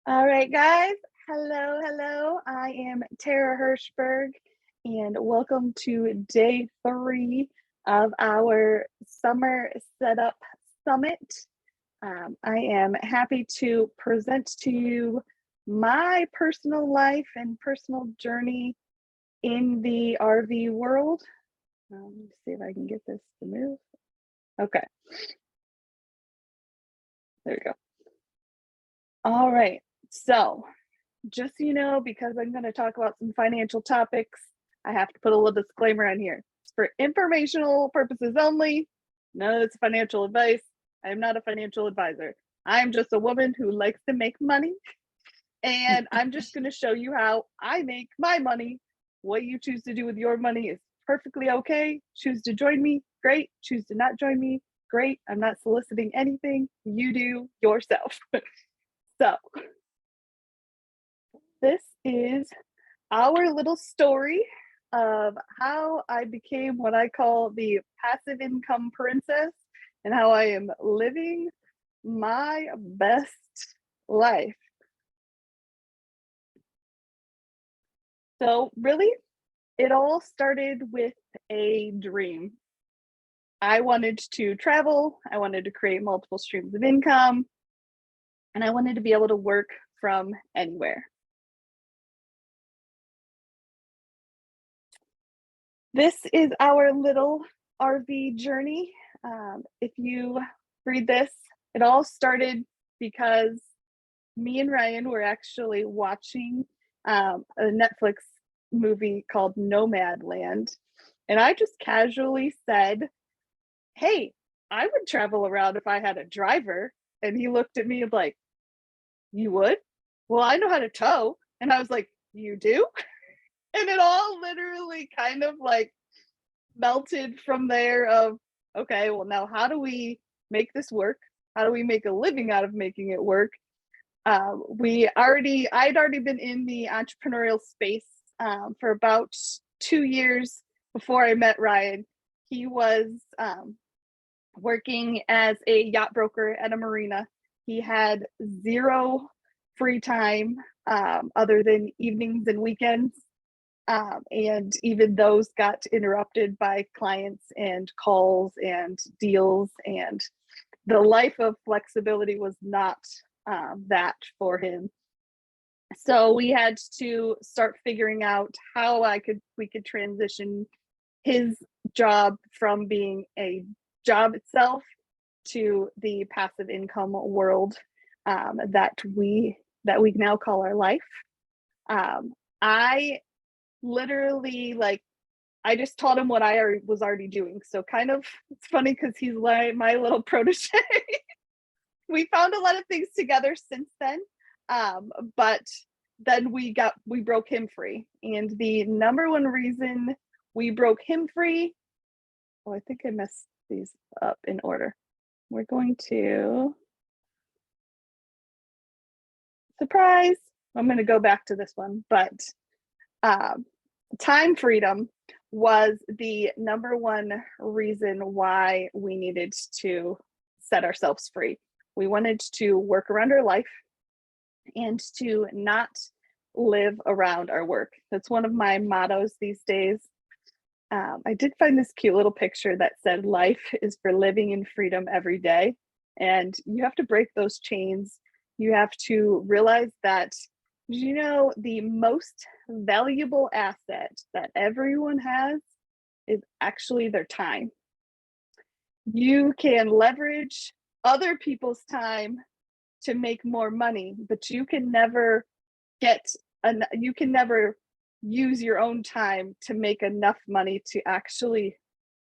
All right, guys. Hello, hello. I am Tara Hirshberg, and welcome to day 3 of our summer setup summit. I am happy to present to you my personal life and personal journey in the RV world. Let me see if I can get this to move. Okay, there we go. All right. So, just so you know, because I'm going to talk about some financial topics, I have to put a little disclaimer on here. It's for informational purposes only. None of it's financial advice. I am not a financial advisor. I'm just a woman who likes to make money. And I'm just going to show you how I make my money. What you choose to do with your money is perfectly okay. Choose to join me, great. Choose to not join me, great. I'm not soliciting anything. You do yourself. So, this is our little story of how I became what I call the passive income princess and how I am living my best life. So, really, it all started with a dream. I wanted to travel, I wanted to create multiple streams of income, and I wanted to be able to work from anywhere. This is our little RV journey. If you read this, it all started because me and Ryan were actually watching a Netflix movie called Nomadland. And I just casually said, "Hey, I would travel around if I had a driver." And he looked at me like, "You would? Well, I know how to tow." And I was like, "You do?" And it all literally kind of like melted from there of, okay, well, now how do we make this work? How do we make a living out of making it work? I'd already been in the entrepreneurial space for about 2 years before I met Ryan. He was working as a yacht broker at a marina. He had zero free time other than evenings and weekends. And even those got interrupted by clients and calls and deals. And the life of flexibility was not that for him. So we had to start figuring out how we could transition his job from being a job itself to the passive income world that we now call our life. I literally like I just taught him what I was already doing. So kind of it's funny because he's like my little protege. We found a lot of things together since then. But then we broke him free. And the number one reason we broke him free, oh, I think I messed these up in order. We're going to surprise. I'm going to go back to this one, but um, time freedom was the number one reason why we needed to set ourselves free. We wanted to work around our life and to not live around our work. That's one of my mottos these days. I did find this cute little picture that said, "Life is for living in freedom every day." And you have to break those chains. You have to realize that, the most valuable asset that everyone has is actually their time. You can leverage other people's time to make more money, but get you can never use your own time to make enough money to actually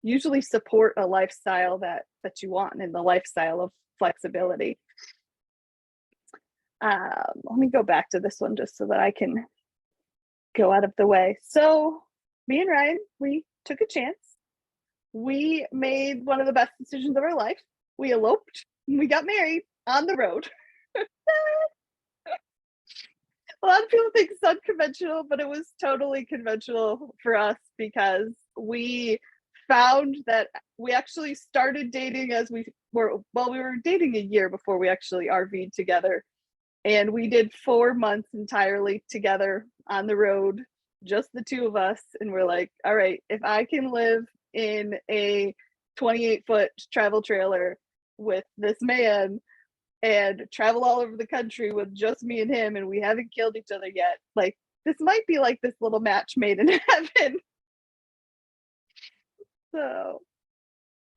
usually support a lifestyle that you want and the lifestyle of flexibility. Let me go back to this one just so that I can go out of the way. So me and Ryan, we took a chance. We made one of the best decisions of our life. We eloped. We got married on the road. A lot of people think it's unconventional, but it was totally conventional for us because we found that we actually started dating as we were dating a year before we actually RV'd together. And we did 4 months entirely together on the road, just the two of us. And we're like, all right, if I can live in a 28-foot travel trailer with this man and travel all over the country with just me and him, and we haven't killed each other yet, like, this might be like this little match made in heaven. So,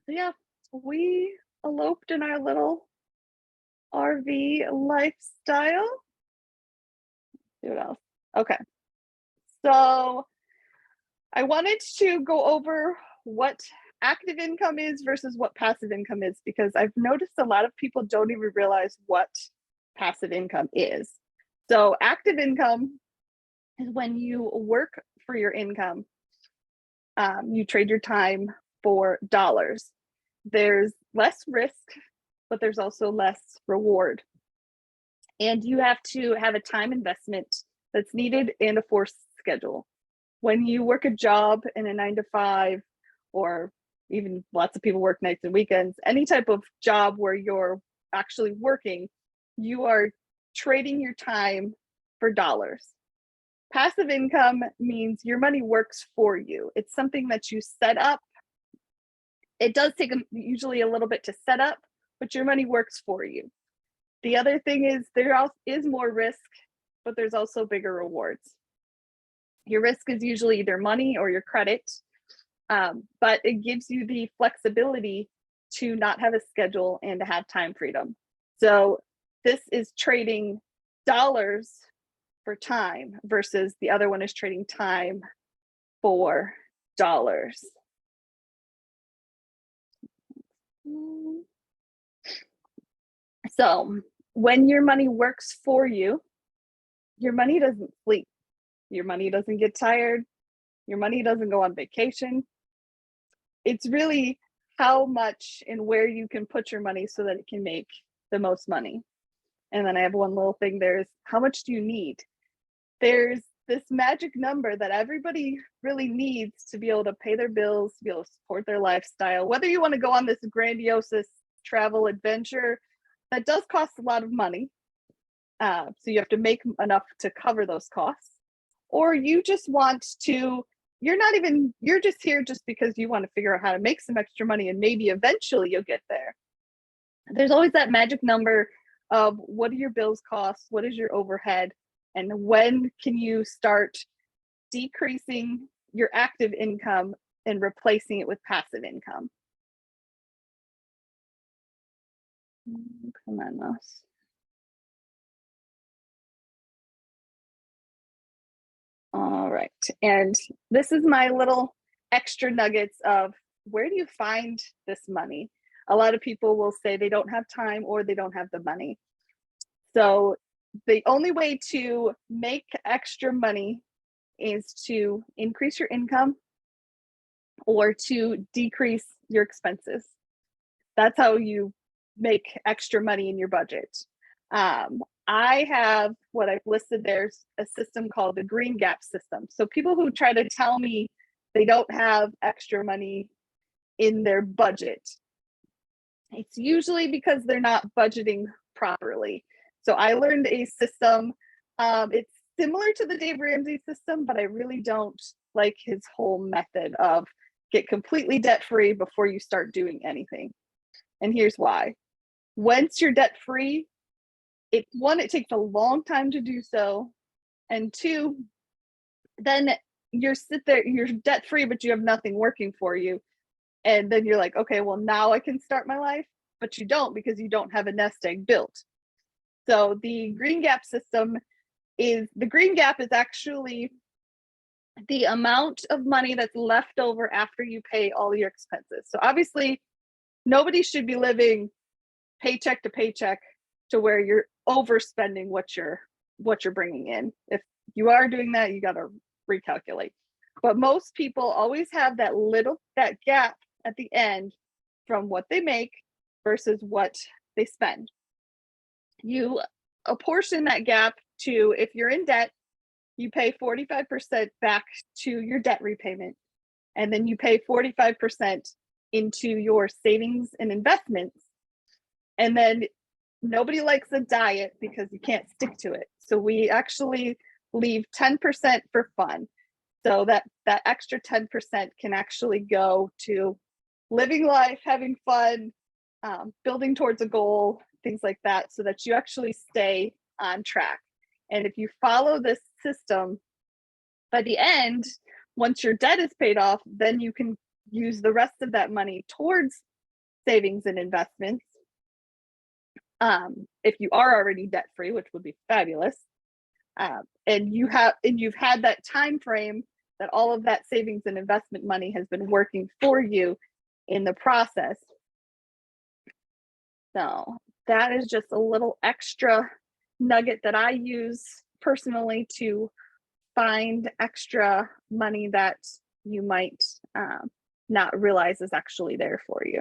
yeah, we eloped in our little RV lifestyle. See what else? Okay. So I wanted to go over what active income is versus what passive income is, because I've noticed a lot of people don't even realize what passive income is. So active income is when you work for your income. You trade your time for dollars. There's less risk, but there's also less reward. And you have to have a time investment that's needed and a forced schedule. When you work a job in a 9 to 5, or even lots of people work nights and weekends, any type of job where you're actually working, you are trading your time for dollars. Passive income means your money works for you. It's something that you set up. It does take usually a little bit to set up, but your money works for you. The other thing is there is more risk, but there's also bigger rewards. Your risk is usually either money or your credit, but it gives you the flexibility to not have a schedule and to have time freedom. So this is trading dollars for time versus the other one is trading time for dollars. So when your money works for you, your money doesn't sleep. Your money doesn't get tired. Your money doesn't go on vacation. It's really how much and where you can put your money so that it can make the most money. And then I have one little thing, there's how much do you need? There's this magic number that everybody really needs to be able to pay their bills, to be able to support their lifestyle. Whether you want to go on this grandiose travel adventure, that does cost a lot of money. So you have to make enough to cover those costs. Or you just want to, you're just here just because you want to figure out how to make some extra money and maybe eventually you'll get there. There's always that magic number of what do your bills cost? What is your overhead? And when can you start decreasing your active income and replacing it with passive income? Come on, mouse. All right, and this is my little extra nuggets of where do you find this money? A lot of people will say they don't have time or they don't have the money. So the only way to make extra money is to increase your income or to decrease your expenses. That's how you make extra money in your budget. I have what I've listed there's a system called the green gap system. So people who try to tell me they don't have extra money in their budget, it's usually because they're not budgeting properly. So I learned a system. It's similar to the Dave Ramsey system, but I really don't like his whole method of get completely debt free before you start doing anything. And here's why. Once you're debt free, it takes a long time to do so. And two, then you're debt free, but you have nothing working for you. And then you're like, okay, well, now I can start my life, but you don't because you don't have a nest egg built. So the green gap system is actually the amount of money that's left over after you pay all your expenses. So obviously, nobody should be living paycheck to paycheck to where you're overspending what you're bringing in. If you are doing that, you got to recalculate. But most people always have that gap at the end from what they make versus what they spend. You apportion that gap to, if you're in debt, you pay 45% back to your debt repayment, and then you pay 45% into your savings and investments. And then nobody likes a diet because you can't stick to it. So we actually leave 10% for fun. So that extra 10% can actually go to living life, having fun, building towards a goal, things like that, so that you actually stay on track. And if you follow this system, by the end, once your debt is paid off, then you can use the rest of that money towards savings and investments. If you are already debt free, which would be fabulous, and you've had that time frame that all of that savings and investment money has been working for you in the process. So that is just a little extra nugget that I use personally to find extra money that you might not realize is actually there for you.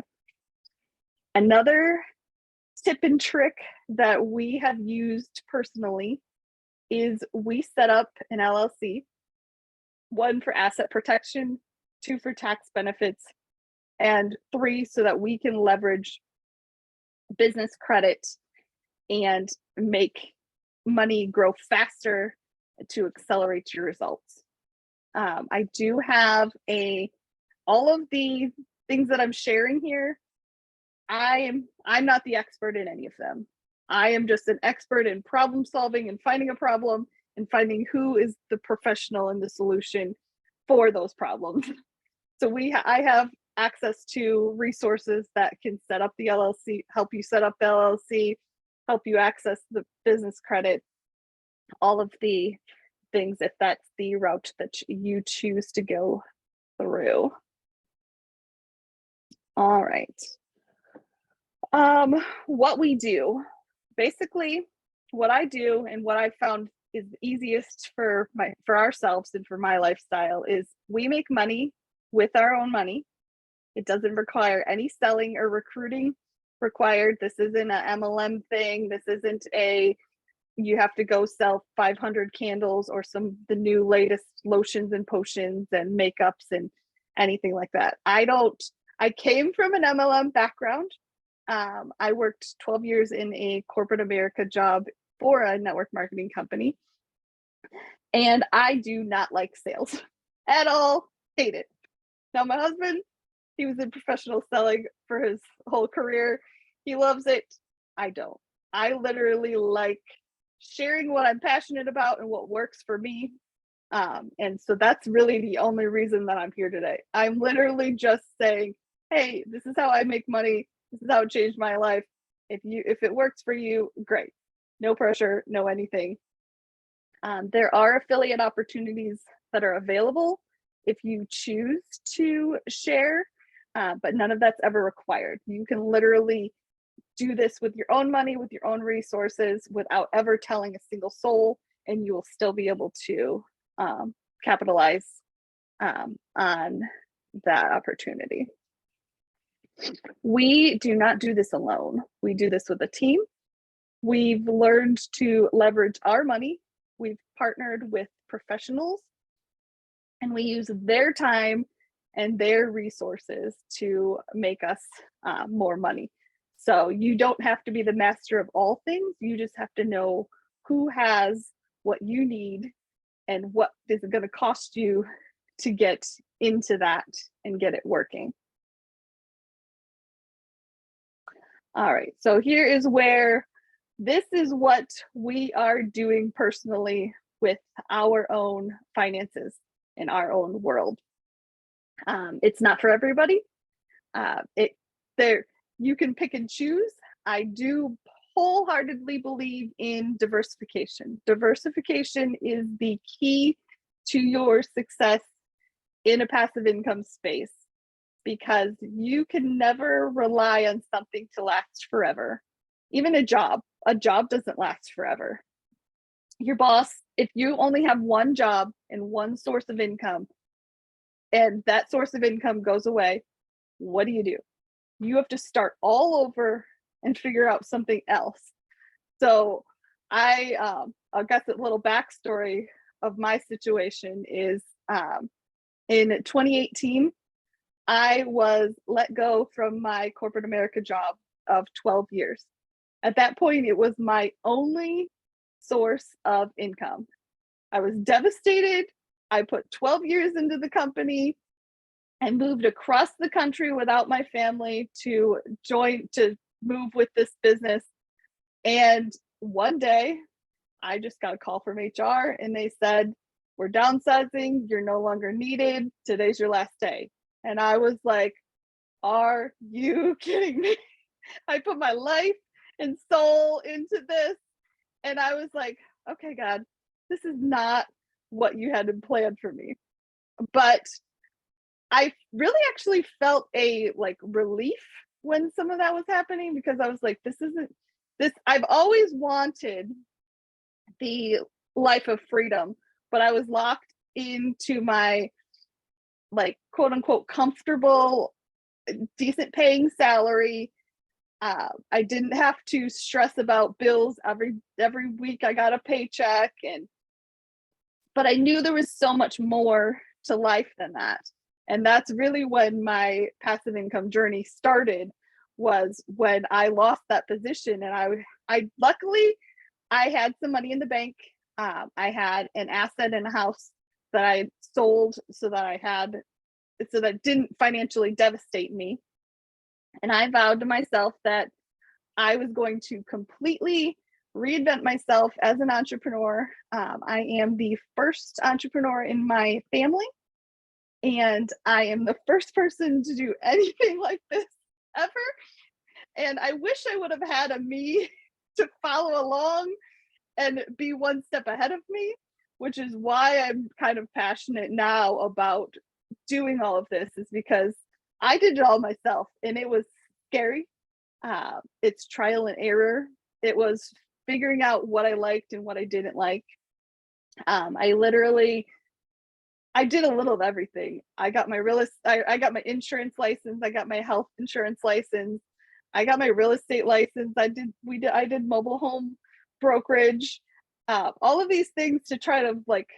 Another tip and trick that we have used personally is we set up an LLC, 1 for asset protection, 2 for tax benefits, and 3 so that we can leverage business credit and make money grow faster to accelerate your results. I do have all of the things that I'm sharing here. I'm not the expert in any of them. I am just an expert in problem solving and finding a problem and finding who is the professional in the solution for those problems. So I have access to resources that can set up the LLC, help you set up the LLC, help you access the business credit, all of the things if that's the route that you choose to go through. All right. What we do, basically what I do and what I found is easiest for ourselves and for my lifestyle is we make money with our own money. It doesn't require any selling or recruiting required. This isn't an MLM thing. This isn't you have to go sell 500 candles or the new latest lotions and potions and makeups and anything like that. I came from an MLM background. I worked 12 years in a corporate America job for a network marketing company. And I do not like sales at all. Hate it. Now, my husband, he was in professional selling for his whole career. He loves it. I don't. I literally like sharing what I'm passionate about and what works for me. And so that's really the only reason that I'm here today. I'm literally just saying, hey, this is how I make money. This is how it changed my life. If it works for you, great. No pressure, no anything. There are affiliate opportunities that are available if you choose to share, but none of that's ever required. You can literally do this with your own money, with your own resources, without ever telling a single soul, and you will still be able to capitalize on that opportunity. We do not do this alone. We do this with a team. We've learned to leverage our money. We've partnered with professionals, and we use their time and their resources to make us more money. So you don't have to be the master of all things. You just have to know who has what you need and what is it going to cost you to get into that and get it working. All right, so here is where this is what we are doing personally with our own finances in our own world. It's not for everybody. You can pick and choose. I do wholeheartedly believe in diversification. Diversification is the key to your success in a passive income space, because you can never rely on something to last forever. Even a job doesn't last forever. Your boss, if you only have one job and one source of income, and that source of income goes away, what do? You have to start all over and figure out something else. So I guess a little backstory of my situation is in 2018, I was let go from my corporate America job of 12 years. At that point, it was my only source of income. I was devastated. I put 12 years into the company and moved across the country without my family to move with this business. And one day I just got a call from HR and they said, "We're downsizing. You're no longer needed. Today's your last day." And I was like, "Are you kidding me?" I put my life and soul into this. And I was like, "Okay, God, this is not what you had planned for me." But I really actually felt a like relief when some of that was happening, because I was like, this isn't this I've always wanted the life of freedom, but I was locked into my like quote unquote comfortable, decent paying salary. I didn't have to stress about bills every week. I got a paycheck, but I knew there was so much more to life than that. And that's really when my passive income journey started, was when I lost that position. And I luckily I had some money in the bank. I had an asset in a house that I sold so that it didn't financially devastate me. And I vowed to myself that I was going to completely reinvent myself as an entrepreneur. I am the first entrepreneur in my family, and I am the first person to do anything like this ever. And I wish I would have had a me to follow along and be one step ahead of me, which is why I'm kind of passionate now about doing all of this, is because I did it all myself and it was scary. It's trial and error. It was figuring out what I liked and what I didn't like. I did a little of everything. I got my I got my insurance license. I got my health insurance license. I got my real estate license. I did mobile home brokerage. All of these things to try to like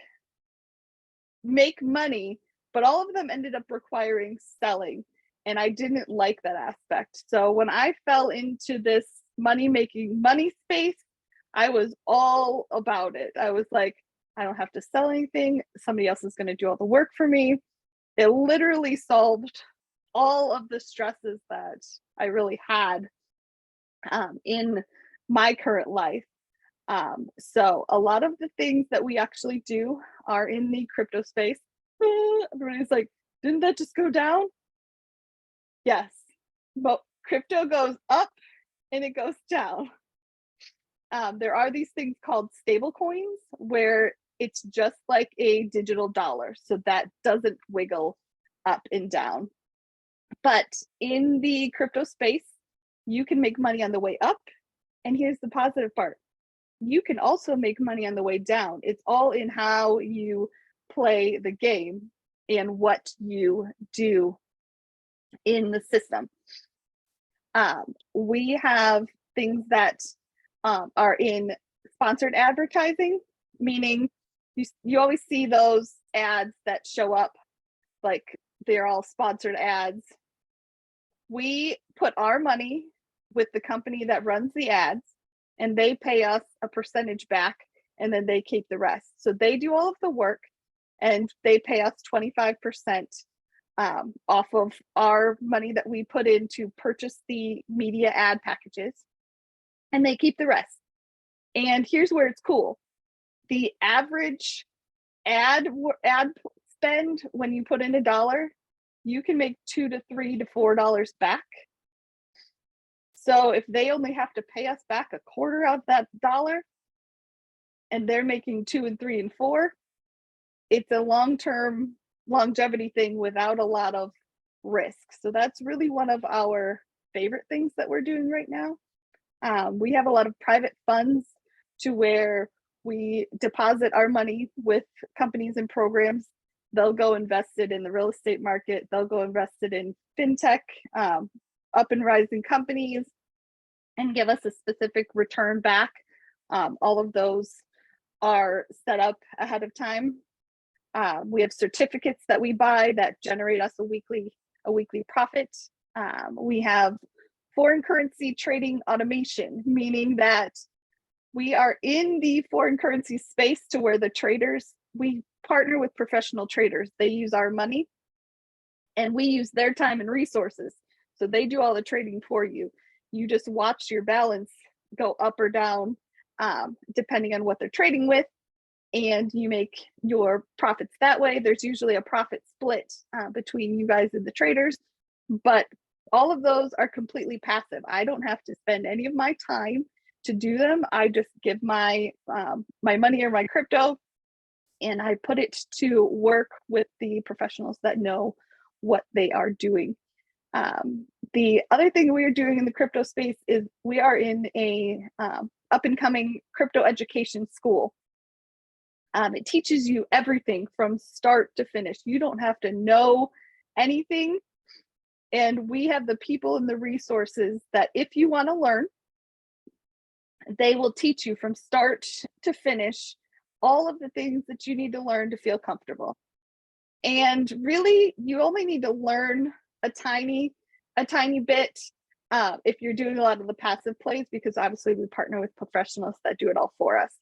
make money, but all of them ended up requiring selling. And I didn't like that aspect. So when I fell into this money space, I was all about it. I was like, I don't have to sell anything. Somebody else is going to do all the work for me. It literally solved all of the stresses that I really had in my current life. So a lot of the things that we actually do are in the crypto space. Everybody's like, didn't that just go down? Yes, but crypto goes up and it goes down. There are these things called stable coins where it's just like a digital dollar. So that doesn't wiggle up and down. But in the crypto space, you can make money on the way up. And here's the positive part: you can also make money on the way down. It's all in how you play the game and what you do in the system. We have things that are in sponsored advertising, meaning you always see those ads that show up like they're all sponsored ads. We put our money with the company that runs the ads, and they pay us a percentage back, and then they keep the rest. So they do all of the work, and they pay us 25% off of our money that we put in to purchase the media ad packages, and they keep the rest. And here's where it's cool: the average ad spend, when you put in $1, you can make $2 to $3 to $4 back. So if they only have to pay us back a quarter of that dollar, and they're making 2 and 3 and 4, it's a long-term longevity thing without a lot of risk. So that's really one of our favorite things that we're doing right now. We have a lot of private funds to where we deposit our money with companies and programs. They'll go invest it in the real estate market. They'll go invest it in fintech, up and rising companies, and give us a specific return back. All of those are set up ahead of time. We have certificates that we buy that generate us a weekly profit. We have foreign currency trading automation, meaning that we are in the foreign currency space to where the traders, we partner with professional traders. They use our money and we use their time and resources. So they do all the trading for you. You just watch your balance go up or down, depending on what they're trading with, and you make your profits that way. There's usually a profit split between you guys and the traders, but all of those are completely passive. I don't have to spend any of my time to do them. I just give my my money or my crypto, and I put it to work with the professionals that know what they are doing. The other thing we are doing in the crypto space is we are in a up and coming crypto education school. It teaches you everything from start to finish. You don't have to know anything. And we have the people and the resources that if you want to learn, they will teach you from start to finish all of the things that you need to learn to feel comfortable. And really, you only need to learn a tiny bit if you're doing a lot of the passive plays, because obviously we partner with professionals that do it all for us.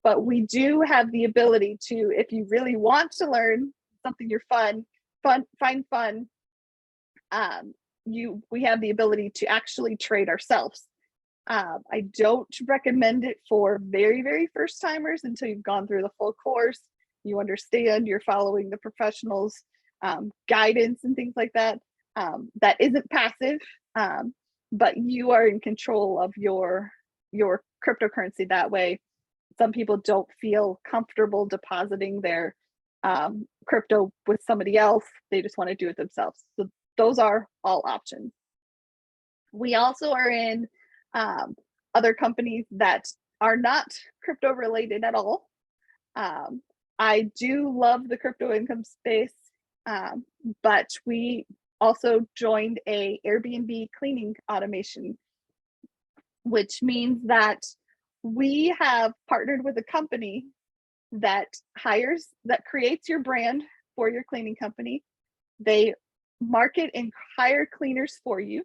But we do have the ability to, if you really want to learn something you're find fun, we have the ability to actually trade ourselves. I don't recommend it for very first timers until you've gone through the full course. You understand, you're following the professionals' guidance and things like that. That isn't passive, but you are in control of your cryptocurrency that way. Some people don't feel comfortable depositing their crypto with somebody else. They just want to do it themselves. So those are all options. We also are in other companies that are not crypto related at all. I do love the crypto income space, but we also joined a Airbnb cleaning automation, which means that we have partnered with a company that creates your brand for your cleaning company. They market and hire cleaners for you.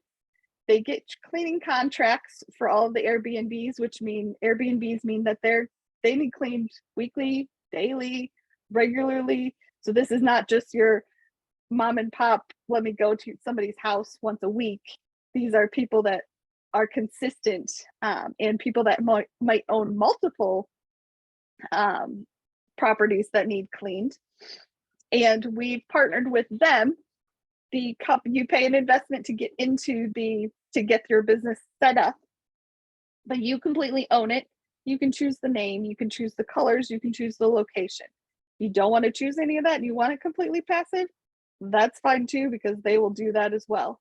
They get cleaning contracts for all of the Airbnbs, which mean that they need cleaned weekly, daily, regularly. So this is not just your mom and pop, let me go to somebody's house once a week. These are people that are consistent, and people that might own multiple properties that need cleaned. And we've partnered with them. You pay an investment to get your business set up, but you completely own it. You can choose the name, you can choose the colors, you can choose the location. You don't want to choose any of that and you want it completely passive, that's fine too, because they will do that as well.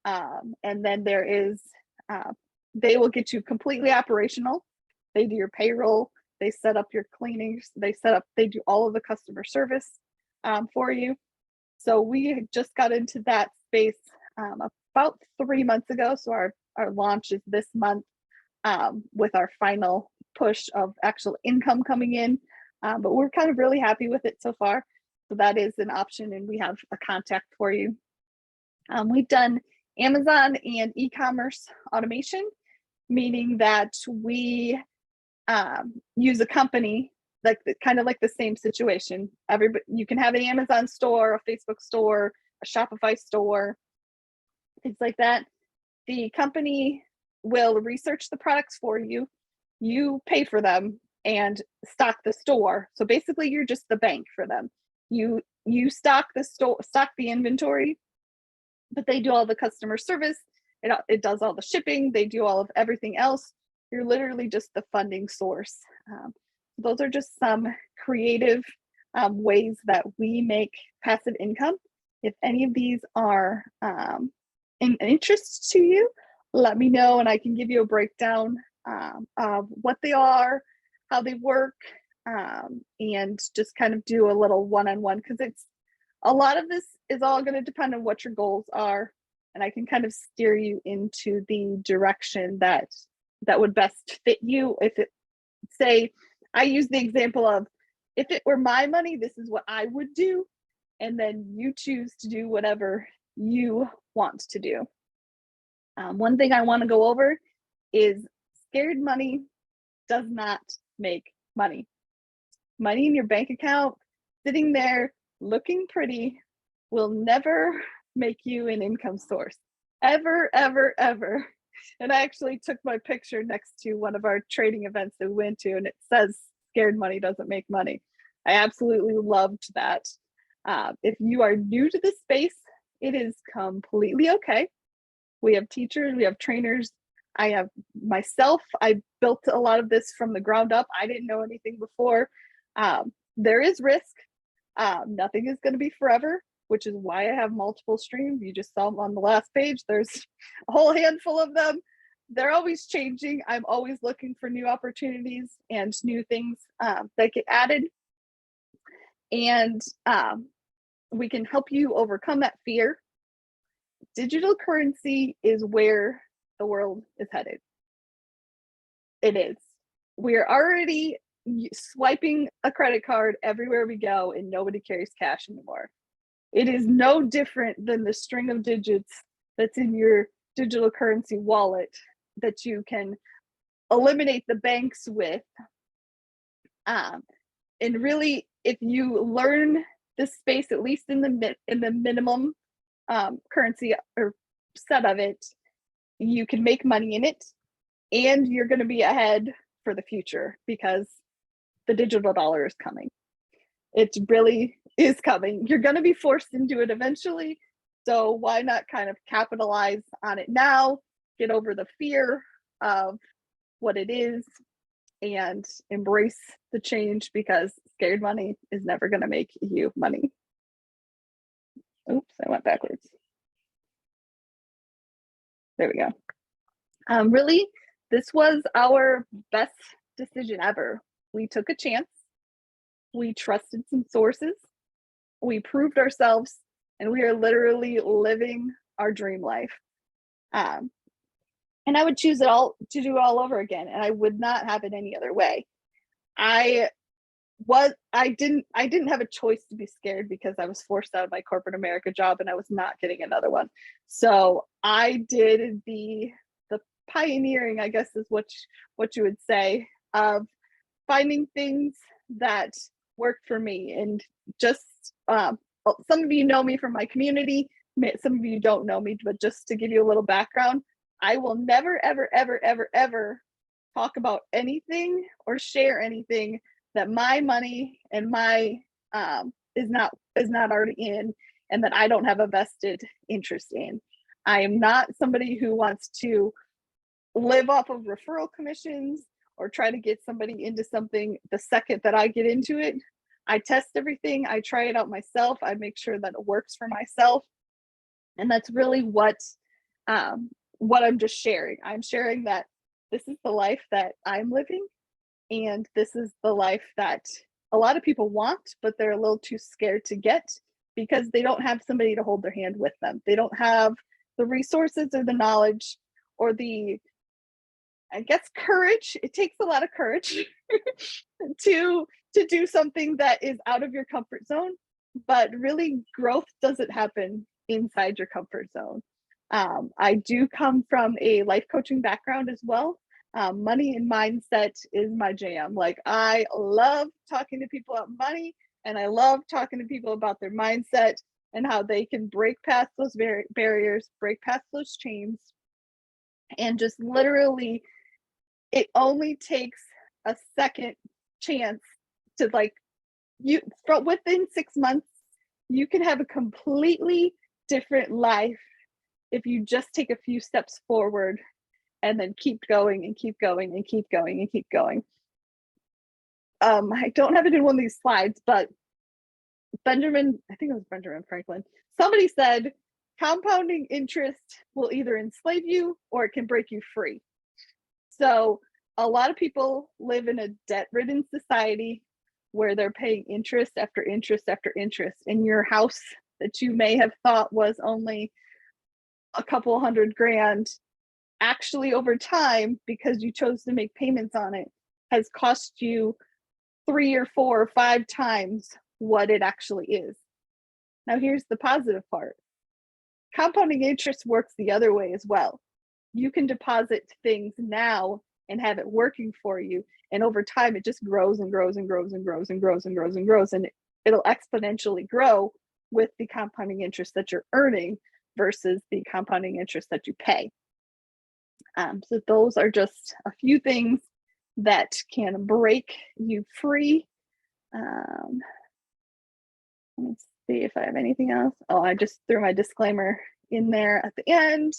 And then they will get you completely operational. They do your payroll, they set up your cleanings, they do all of the customer service for you. So we just got into that space about 3 months ago. So our launch is this month, with our final push of actual income coming in. But we're kind of really happy with it so far. So that is an option, and we have a contact for you. We've done Amazon and e-commerce automation, meaning that we use a company kind of like the same situation. You can have an Amazon store, a Facebook store, a Shopify store, things like that. The company will research the products for you. You pay for them and stock the store. So basically, you're just the bank for them. You stock the inventory, but they do all the customer service. It does all the shipping. They do all of everything else. You're literally just the funding source. Those are just some creative ways that we make passive income. If any of these are in interest to you, let me know and I can give you a breakdown of what they are, how they work, and just kind of do a little one-on-one, because a lot of this is all going to depend on what your goals are, and I can kind of steer you into the direction that would best fit you. I use the example of, if it were my money, this is what I would do, and then you choose to do whatever you want to do. One thing I want to go over is scared money does not make money. Money in your bank account, sitting there looking pretty, will never make you an income source. Ever, ever, ever. And I actually took my picture next to one of our trading events that we went to, and it says scared money doesn't make money. I absolutely loved that. If you are new to this space, it is completely okay. We have teachers, we have trainers. I have myself, I built a lot of this from the ground up. I didn't know anything before. There is risk. Nothing is going to be forever, which is why I have multiple streams. You just saw them on the last page. There's a whole handful of them. They're always changing. I'm always looking for new opportunities and new things that get added. And we can help you overcome that fear. Digital currency is where the world is headed. It is. We're already swiping a credit card everywhere we go, and nobody carries cash anymore. It is no different than the string of digits that's in your digital currency wallet that you can eliminate the banks with. And really, if you learn this space, at least in the minimum currency or set of it, you can make money in it, and you're going to be ahead for the future because the digital dollar is coming. It really is coming. You're going to be forced into it eventually. So why not kind of capitalize on it now, get over the fear of what it is, and embrace the change, because scared money is never going to make you money. Oops, I went backwards. There we go. Really, this was our best decision ever. We took a chance. We trusted some sources. We proved ourselves, and we are literally living our dream life. And I would choose it all to do all over again, and I would not have it any other way. I didn't have a choice to be scared, because I was forced out of my corporate America job and I was not getting another one. So I did the pioneering, I guess is what you would say, of finding things that worked for me. And just some of you know me from my community, some of you don't know me, but just to give you a little background, I will never, ever, ever, ever, ever talk about anything or share anything that my money and my is not already in, and that I don't have a vested interest in. I am not somebody who wants to live off of referral commissions or try to get somebody into something the second that I get into it. I test everything. I try it out myself. I make sure that it works for myself. And that's really what I'm just sharing. I'm sharing that this is the life that I'm living, and this is the life that a lot of people want, but they're a little too scared to get because they don't have somebody to hold their hand with them. They don't have the resources or the knowledge or the, I guess, courage. It takes a lot of courage to do something that is out of your comfort zone, but really growth doesn't happen inside your comfort zone. I do come from a life coaching background as well. Money and mindset is my jam. Like, I love talking to people about money, and I love talking to people about their mindset and how they can break past those barriers, break past those chains, and just literally, it only takes a second chance to, like, within 6 months, you can have a completely different life if you just take a few steps forward and then keep going and keep going and keep going and keep going. I don't have it in one of these slides, but I think it was Benjamin Franklin, somebody said compounding interest will either enslave you or it can break you free. So a lot of people live in a debt-ridden society where they're paying interest after interest after interest, and your house that you may have thought was only a couple $100,000, actually over time, because you chose to make payments on it, has cost you 3 or 4 or 5 times what it actually is. Now here's the positive part. Compounding interest works the other way as well. you can deposit things now and have it working for you. And over time, it just grows and grows and grows and grows and grows and grows and grows. And it'll exponentially grow with the compounding interest that you're earning versus the compounding interest that you pay. So those are just a few things that can break you free. Let me see if I have anything else. Oh, I just threw my disclaimer in there at the end.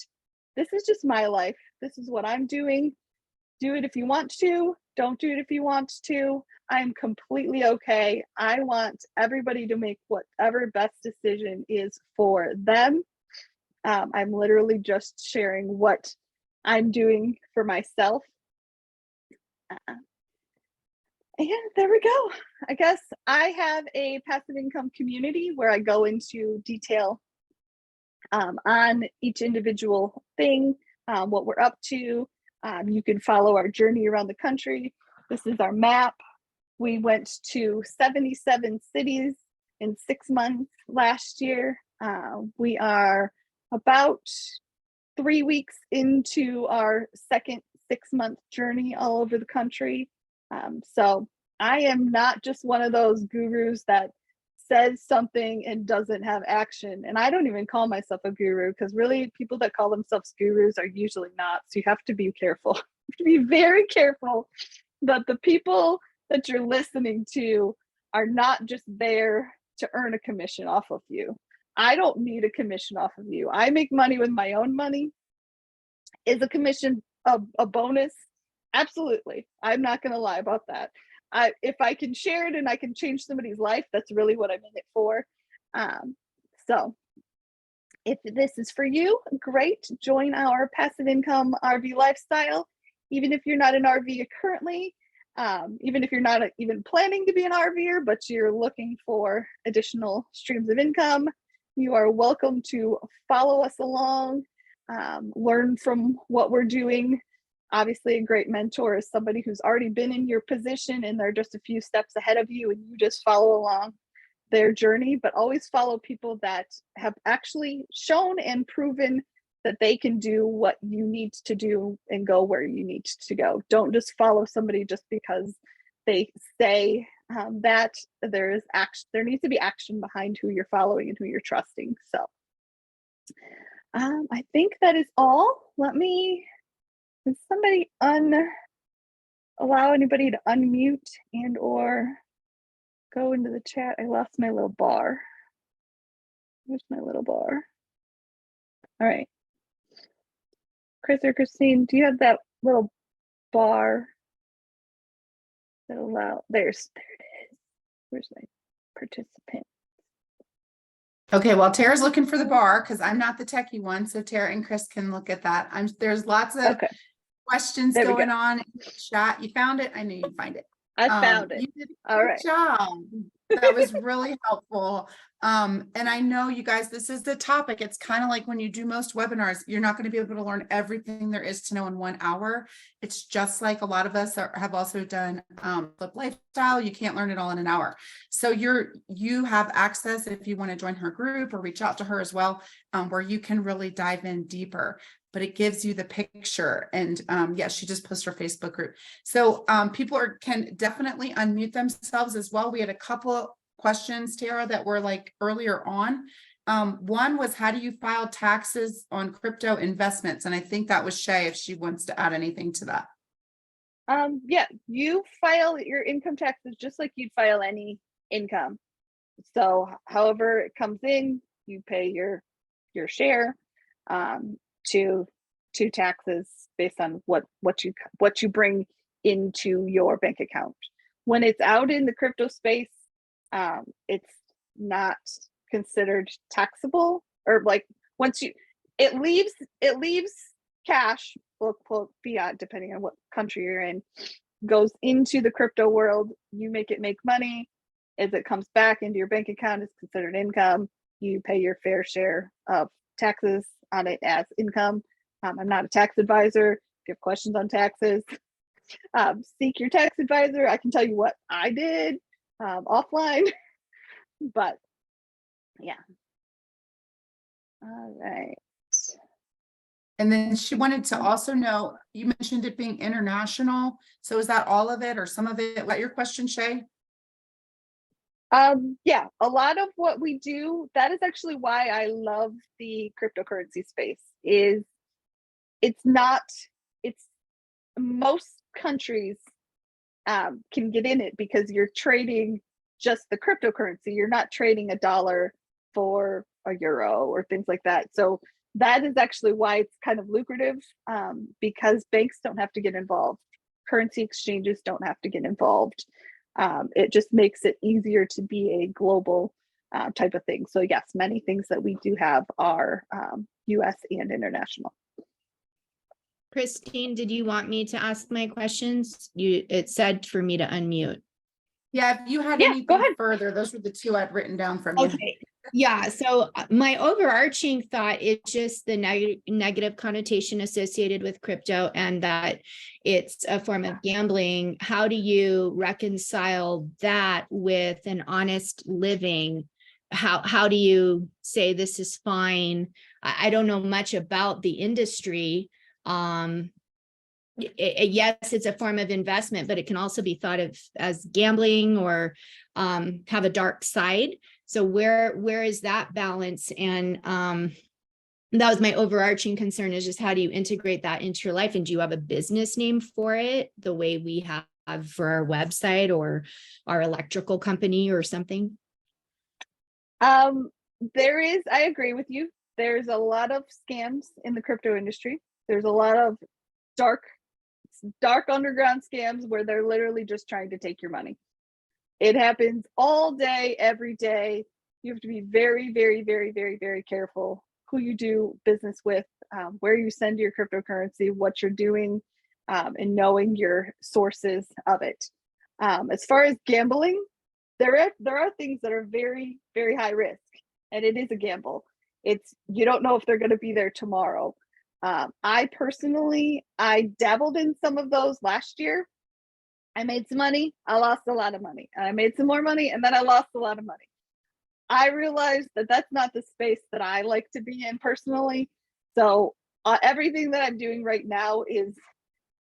This is just my life. This is what I'm doing. Do it if you want to. Don't do it if you want to. I'm completely okay. I want everybody to make whatever best decision is for them. I'm literally just sharing what I'm doing for myself. And there we go. I guess I have a passive income community where I go into detail on each individual thing, what we're up to. You can follow our journey around the country. This is our map. We went to 77 cities in 6 months last year. We are about 3 weeks into our second 6-month journey all over the country. So I am not just one of those gurus that says something and doesn't have action. And I don't even call myself a guru, because really people that call themselves gurus are usually not. So you have to be careful. You have to be very careful that the people that you're listening to are not just there to earn a commission off of you. I don't need a commission off of you. I make money with my own money. Is a commission a bonus? Absolutely. I'm not going to lie about that. If I can share it and I can change somebody's life, that's really what I'm in it for. So if this is for you, great. Join our passive income RV lifestyle. Even if you're not an RVer currently, even if you're not even planning to be an RVer, but you're looking for additional streams of income, you are welcome to follow us along, learn from what we're doing. Obviously, a great mentor is somebody who's already been in your position and they're just a few steps ahead of you, and you just follow along their journey. But always follow people that have actually shown and proven that they can do what you need to do and go where you need to go. Don't just follow somebody just because they say that. There needs to be action behind who you're following and who you're trusting. So I think that is all. Can somebody allow anybody to unmute and or go into the chat? I lost my little bar. Where's my little bar? All right. Chris or Christine, do you have that little bar that there it is. Where's my participant? Okay, well, Tara's looking for the bar because I'm not the techie one. So Tara and Chris can look at that. There's lots of questions going on in the chat. You found it? I knew you'd find it. I found it. You did a good job. That was really helpful. And I know you guys, this is the topic. It's kind of like when you do most webinars, you're not going to be able to learn everything there is to know in 1 hour. It's just like a lot of us have also done Flip Lifestyle. You can't learn it all in an hour. So you have access if you want to join her group or reach out to her as well, where you can really dive in deeper. But it gives you the picture. And yes, she just posted her Facebook group. So people can definitely unmute themselves as well. We had a couple questions, Tara, that were like earlier on. One was, how do you file taxes on crypto investments? And I think that was Shay, if she wants to add anything to that. Yeah, you file your income taxes just like you'd file any income. So however it comes in, you pay your share. To taxes based on what you bring into your bank account. When it's out in the crypto space, it's not considered taxable, or like once it leaves cash, quote fiat, depending on what country you're in, goes into the crypto world. You make it make money. As it comes back into your bank account, it's considered income. You pay your fair share of taxes on it as income. I'm not a tax advisor. If you have questions on taxes, seek your tax advisor. I can tell you what I did offline, but yeah. All right. And then she wanted to also know, you mentioned it being international. So is that all of it or some of it? What your question, Shay? Yeah, a lot of what we do, that is actually why I love the cryptocurrency space, is it's not, it's most countries can get in it because you're trading just the cryptocurrency. You're not trading a dollar for a euro or things like that. So that is actually why it's kind of lucrative, because banks don't have to get involved. Currency exchanges don't have to get involved. It just makes it easier to be a global type of thing. So yes, many things that we do have are US and international. Christine, did you want me to ask my questions? It said for me to unmute. Yeah, if you had Yeah, go anything ahead. further, those were the two I'd written down from you. Okay. Yeah, so my overarching thought is just the negative connotation associated with crypto and that it's a form of gambling. How do you reconcile that with an honest living? How do you say this is fine? I don't know much about the industry. Yes, it's a form of investment, but it can also be thought of as gambling or have a dark side. So where is that balance? And that was my overarching concern, is just how do you integrate that into your life? And do you have a business name for it the way we have for our website or our electrical company or something? There is, I agree with you. There's a lot of scams in the crypto industry. There's a lot of dark underground scams where they're literally just trying to take your money. It happens all day, every day. You have to be very, very, very, very, very careful who you do business with, where you send your cryptocurrency, what you're doing, and knowing your sources of it. As far as gambling, there are things that are very, very high risk, and it is a gamble. You don't know if they're going to be there tomorrow. I personally, I dabbled in some of those last year. I made some money, I lost a lot of money, and I made some more money, and then I lost a lot of money. I realized that that's not the space that I like to be in personally. So everything that I'm doing right now is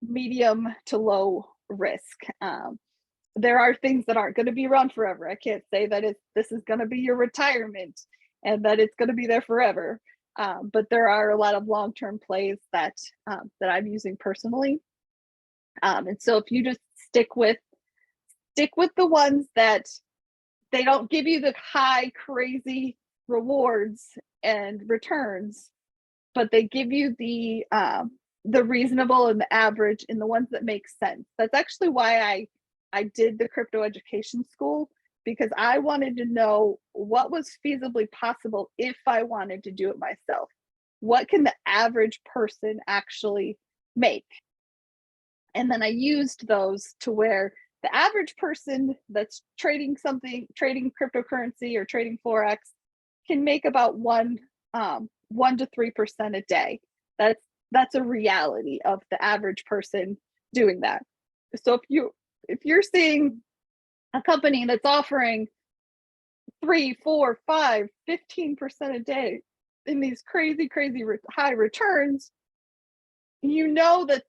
medium to low risk. There are things that aren't going to be around forever. I can't say that this is going to be your retirement and that it's going to be there forever. But there are a lot of long-term plays that I'm using personally. And so if you just stick with the ones that they don't give you the high crazy rewards and returns, but they give you the reasonable and the average and the ones that make sense. That's actually why I did the crypto education school, because I wanted to know what was feasibly possible if I wanted to do it myself. What can the average person actually make? And then I used those to where the average person that's trading cryptocurrency or trading Forex can make about 1 to 3% a day. That's a reality of the average person doing that. So if you're seeing a company that's offering 3, 4, 5, 15% a day in these crazy, crazy high returns, you know that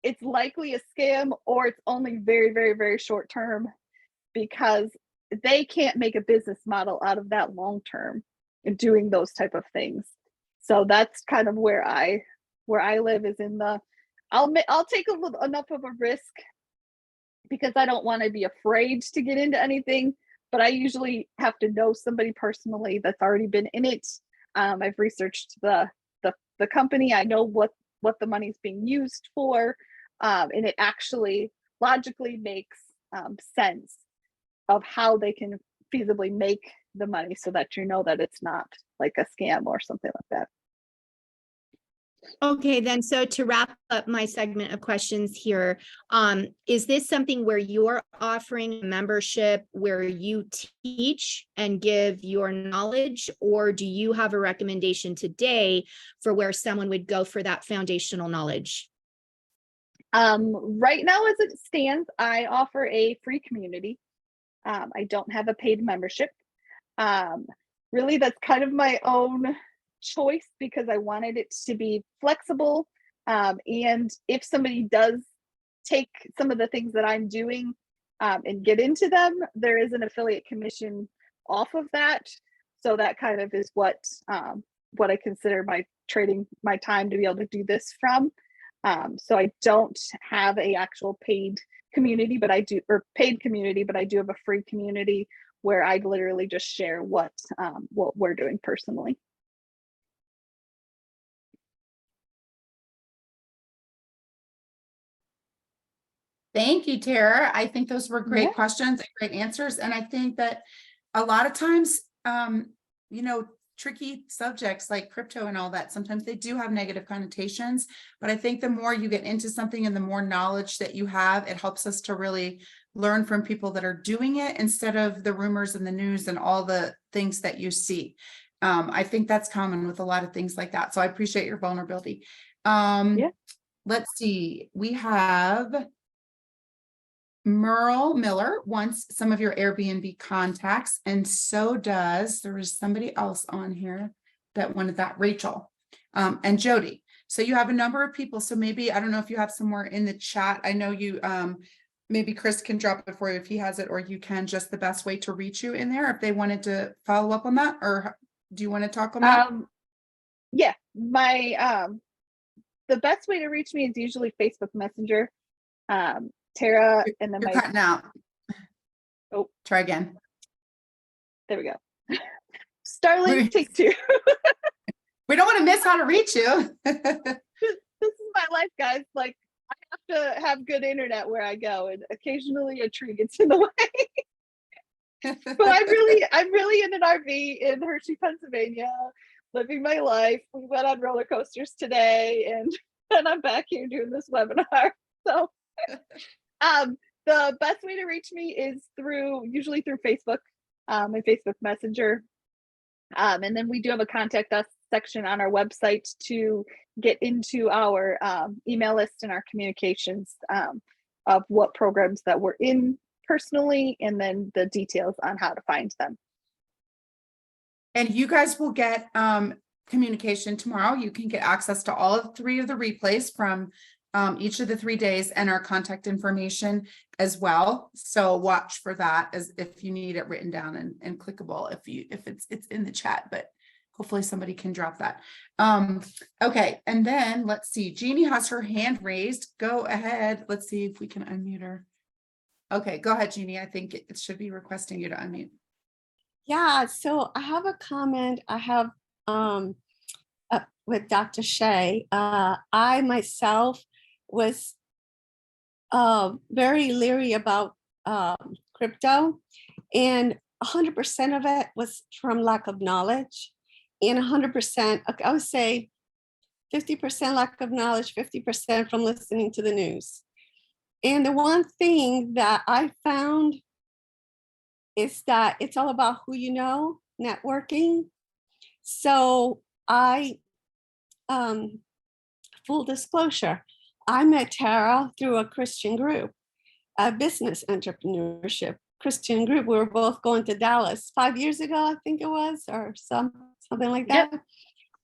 it's likely a scam, or it's only very, very, very short term, because they can't make a business model out of that long term in doing those type of things. So that's kind of where I live, is in the I'll take enough of a risk because I don't want to be afraid to get into anything, but I usually have to know somebody personally that's already been in it. I've researched the company. I know what the money's being used for, and it actually logically makes sense of how they can feasibly make the money, so that you know that it's not like a scam or something like that. Okay, then, so to wrap up my segment of questions here, is this something where you're offering a membership where you teach and give your knowledge, or do you have a recommendation today for where someone would go for that foundational knowledge? Right now, as it stands, I offer a free community. I don't have a paid membership. Really, that's kind of my own choice because I wanted it to be flexible. And if somebody does take some of the things that I'm doing and get into them, there is an affiliate commission off of that. So that kind of is what I consider my trading my time to be able to do this from. So I don't have a actual paid community, but I do, or paid community, but I do have a free community where I literally just share what we're doing personally. Thank you, Tara. I think those were great Yeah. questions and great answers. And I think that a lot of times, you know, tricky subjects like crypto and all that, sometimes they do have negative connotations, but I think the more you get into something and the more knowledge that you have, it helps us to really learn from people that are doing it instead of the rumors and the news and all the things that you see. I think that's common with a lot of things like that. So I appreciate your vulnerability. Yeah. Let's see, we have Merle Miller wants some of your Airbnb contacts, and so does, there was somebody else on here that wanted that, Rachel, and Jody. So you have a number of people. So maybe, I don't know if you have somewhere in the chat. I know you, maybe Chris can drop it for you if he has it, or you can, just the best way to reach you in there if they wanted to follow up on that, or do you want to talk on that? Yeah, my the best way to reach me is usually Facebook Messenger. Tara, and then You're my cutting out. Oh, try again. There we go. Starlink, take two. We don't want to miss how to reach you. This is my life, guys. Like, I have to have good internet where I go, and occasionally a tree gets in the way. But I'm really in an RV in Hershey, Pennsylvania, living my life. We went on roller coasters today, and I'm back here doing this webinar. So the best way to reach me is usually through Facebook, and Facebook Messenger. And then we do have a contact us section on our website to get into our email list and our communications of what programs that we're in personally, and then the details on how to find them. And you guys will get communication tomorrow. You can get access to all 3 of the replays from each of the 3 days, and our contact information as well. So watch for that, as if you need it written down and clickable if it's in the chat, but hopefully somebody can drop that. Okay, and then let's see, Jeannie has her hand raised. Go ahead. Let's see if we can unmute her. Okay, go ahead, Jeannie. I think it should be requesting you to unmute. Yeah, so I have a comment. I have with Dr. Shea. I myself was very leery about crypto, and 100% of it was from lack of knowledge, and 100%, I would say 50% lack of knowledge, 50% from listening to the news. And the one thing that I found is that it's all about who you know, networking. So I, full disclosure, I met Tara through a Christian group, a business entrepreneurship Christian group. We were both going to Dallas 5 years ago, I think it was, or something like that. Yep.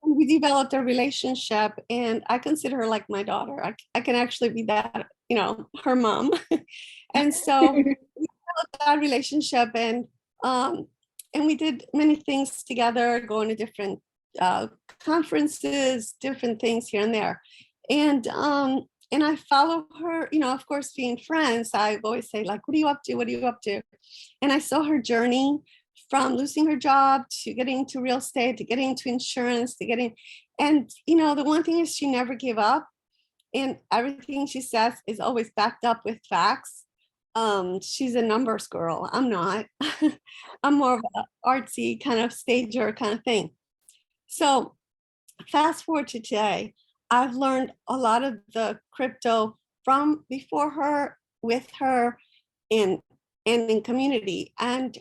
And we developed a relationship, and I consider her like my daughter. I can actually be that, her mom. And so we developed that relationship, and we did many things together, going to different conferences, different things here and there. And I follow her, of course, being friends, I always say, like, what are you up to? What are you up to? And I saw her journey from losing her job to getting into real estate, to getting into insurance, and the one thing is she never gave up. And everything she says is always backed up with facts. She's a numbers girl. I'm not. I'm more of an artsy kind of stager kind of thing. So fast forward to today, I've learned a lot of the crypto from before her, with her, and in community. And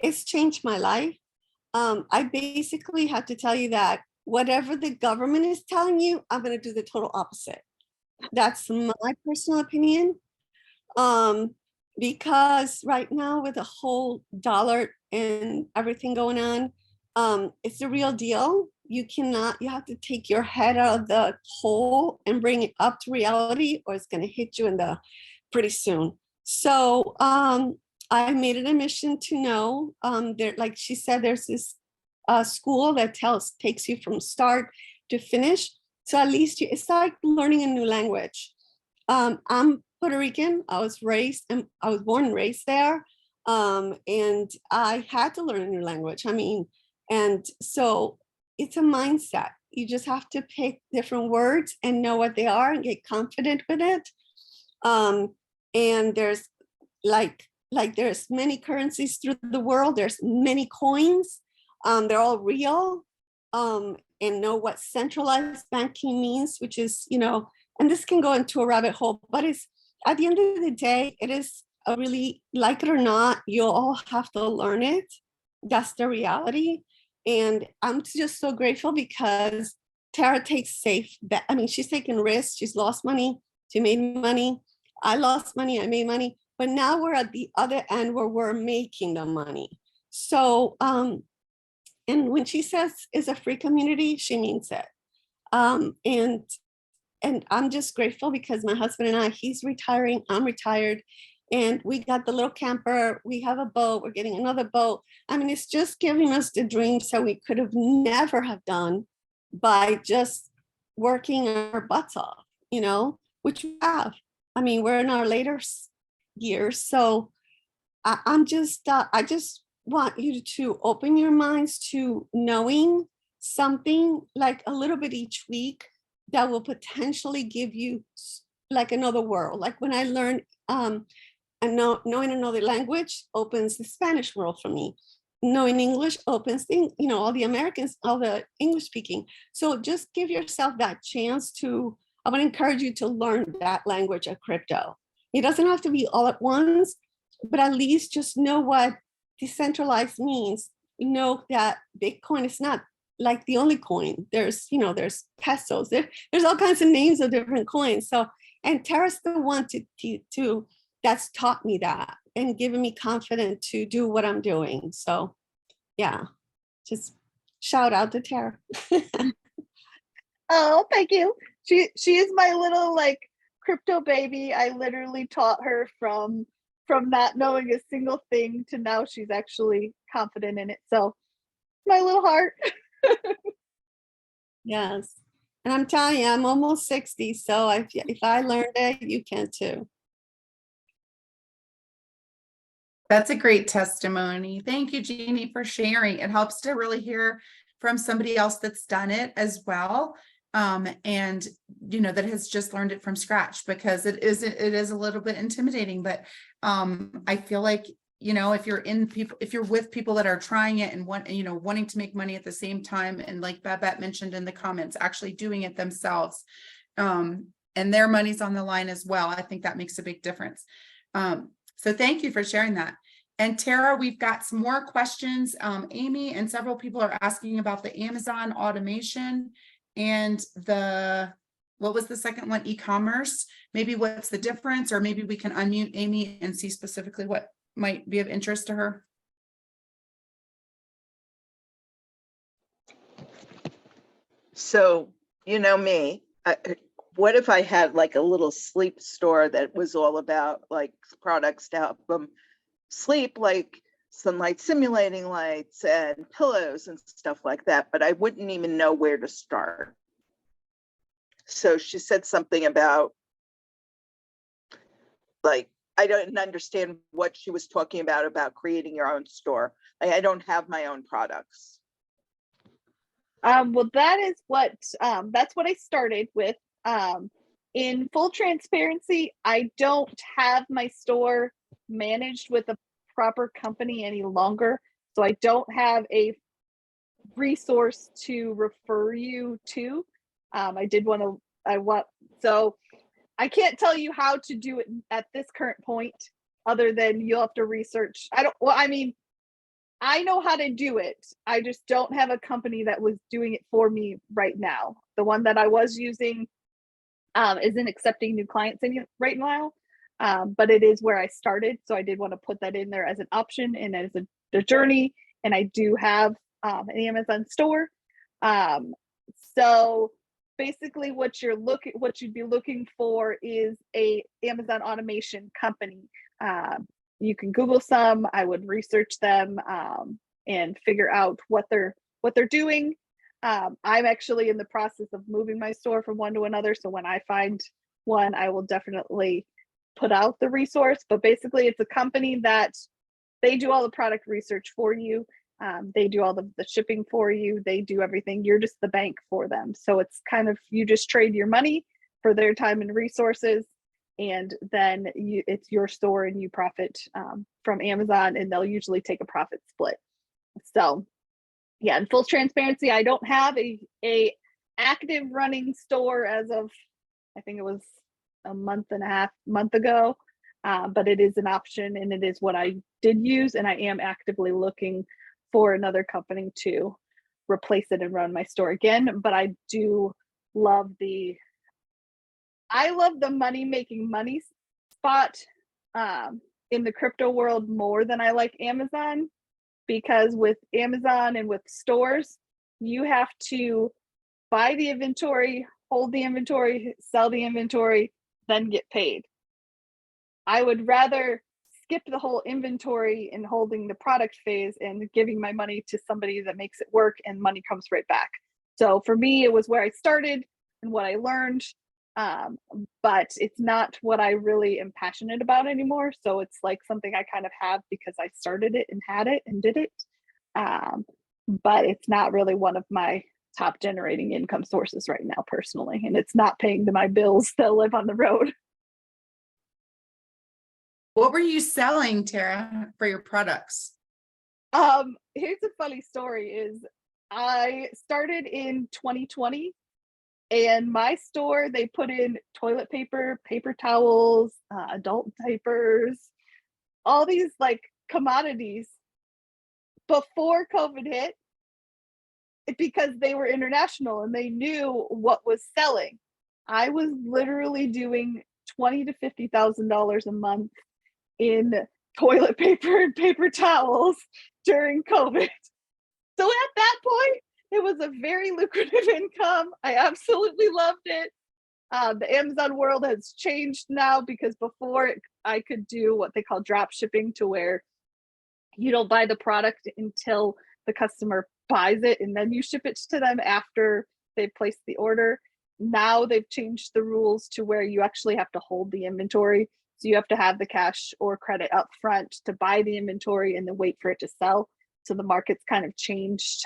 it's changed my life. I basically have to tell you that whatever the government is telling you, I'm going to do the total opposite. That's my personal opinion. Because right now, with the whole dollar and everything going on, it's the real deal. you cannot, you have to take your head out of the hole and bring it up to reality, or it's going to hit you in the pretty soon. So I made it a mission to know, there, like she said, there's this school that takes you from start to finish. So at least it's like learning a new language. I'm Puerto Rican. I was born and raised there. And I had to learn a new language. I mean, and so it's a mindset. You just have to pick different words and know what they are and get confident with it. And there's like there's many currencies through the world. There's many coins. They're all real. And know what centralized banking means, which is, and this can go into a rabbit hole, but it's at the end of the day, it is a really, like it or not, you'll all have to learn it. That's the reality. And I'm just so grateful because Tara takes safe bet. I mean, she's taken risks. She's lost money. She made money. I lost money. I made money. But now we're at the other end where we're making the money. So, and when she says it's a free community, she means it. And I'm just grateful because my husband and I, he's retiring, I'm retired, and we got the little camper, we have a boat, we're getting another boat. I mean, it's just giving us the dreams that we could have never have done by just working our butts off, which we have. I mean, we're in our later years. So I just want you to open your minds to knowing something like a little bit each week that will potentially give you like another world. Like when I learned and knowing another language opens the Spanish world for me. Knowing English opens all the Americans, all the English speaking. So just give yourself that chance I want to encourage you to learn that language of crypto. It doesn't have to be all at once, but at least just know what decentralized means. Know that Bitcoin is not like the only coin. There's pesos. There's all kinds of names of different coins. So, and Tara's the one to that's taught me that and given me confidence to do what I'm doing. So yeah, just shout out to Tara. Oh, thank you. She is my little like crypto baby. I literally taught her from not knowing a single thing to now she's actually confident in it. So my little heart. Yes. And I'm telling you, I'm almost 60. So if I learned it, you can too. That's a great testimony. Thank you, Jeannie, for sharing. It helps to really hear from somebody else that's done it as well. And that has just learned it from scratch, because it is a little bit intimidating, but I feel like, if you're with people that are trying it and wanting to make money at the same time, and like Babette mentioned in the comments, actually doing it themselves, and their money's on the line as well, I think that makes a big difference. So thank you for sharing that. And Tara, we've got some more questions. Amy and several people are asking about the Amazon automation and what was the second one? E-commerce. Maybe what's the difference, or maybe we can unmute Amy and see specifically what might be of interest to her. So, me, what if I had like a little sleep store that was all about like products to help them sleep, like sunlight simulating lights and pillows and stuff like that, but I wouldn't even know where to start. So she said something about like, I don't understand what she was talking about creating your own store. I don't have my own products. Well, that's what I started with. In full transparency, I don't have my store managed with a proper company any longer. So I don't have a resource to refer you to. So I can't tell you how to do it at this current point, other than you'll have to research. I know how to do it. I just don't have a company that was doing it for me right now. The one that I was using isn't accepting new clients right now, but it is where I started. So I did want to put that in there as an option and as a journey. And I do have an Amazon store. So basically what you'd be looking for is a Amazon automation company. You can Google some, I would research them, and figure out what they're doing. I'm actually in the process of moving my store from one to another. So when I find one, I will definitely put out the resource. But basically it's a company that they do all the product research for you. They do all the shipping for you. They do everything. You're just the bank for them. So it's kind of, you just trade your money for their time and resources. And then it's your store and you profit from Amazon, and they'll usually take a profit split. So yeah, in full transparency, I don't have a active running store as of, I think it was a month ago. But it is an option, and it is what I did use, and I am actively looking for another company to replace it and run my store again. But I do love the money spot in the crypto world more than I like Amazon, because with Amazon and with stores, you have to buy the inventory, hold the inventory, sell the inventory, then get paid. I would rather skip the whole inventory and holding the product phase and giving my money to somebody that makes it work, and money comes right back. So for me, it was where I started and what I learned, but it's not what I really am passionate about anymore. So it's like something I kind of have because I started it and had it and did it, but it's not really one of my top generating income sources right now personally, and it's not paying my bills that live on the road. What were you selling, Tara, for your products? Here's a funny story is I started in 2020, and my store, they put in toilet paper, paper towels, adult diapers, all these like commodities before COVID hit, because they were international and they knew what was selling. I was literally doing $20,000 to $50,000 a month in toilet paper and paper towels during COVID. So at that point, it was a very lucrative income. I absolutely loved it. The Amazon world has changed now, because before I could do what they call drop shipping, to where you don't buy the product until the customer buys it and then you ship it to them after they've placed the order. Now they've changed the rules to where you actually have to hold the inventory. So you have to have the cash or credit up front to buy the inventory and then wait for it to sell. So the market's kind of changed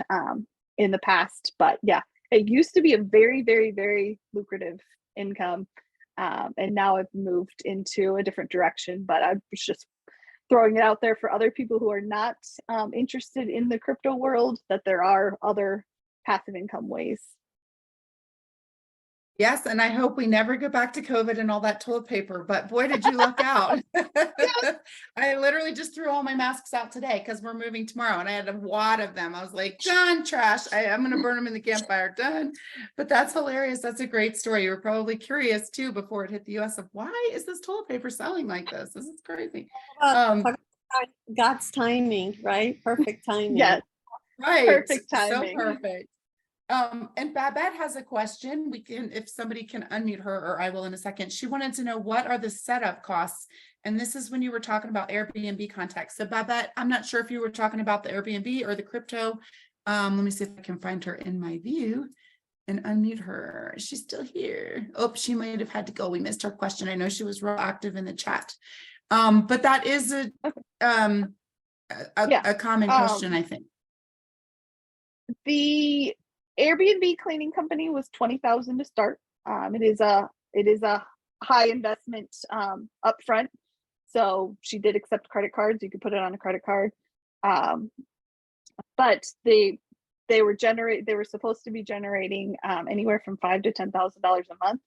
in the past. But yeah, it used to be a very, very, very lucrative income. And now I've moved into a different direction, but I was just throwing it out there for other people who are not interested in the crypto world, that there are other passive income ways. Yes, and I hope we never go back to COVID and all that toilet paper, but boy, did you luck out. I literally just threw all my masks out today because we're moving tomorrow, and I had a wad of them. I was like, done, trash. I'm going to burn them in the campfire, done. But that's hilarious. That's a great story. You were probably curious too before it hit the US of, why is this toilet paper selling like this? This is crazy. God's timing, right? Perfect timing. Yes, right. Perfect timing. So perfect. And Babette has a question. We can, if somebody can unmute her, or I will in a second. She wanted to know, what are the setup costs? And this is when you were talking about Airbnb contacts. So Babette, I'm not sure if you were talking about the Airbnb or the crypto. Let me see if I can find her in my view and unmute her. She's still here. Oh, she might have had to go. We missed her question. I know she was real active in the chat. But that is a common question, I think. The Airbnb cleaning company was $20,000 to start. It is a high investment upfront. So she did accept credit cards. You could put it on a credit card. But they were supposed to be generating anywhere from $5,000 to $10,000 a month.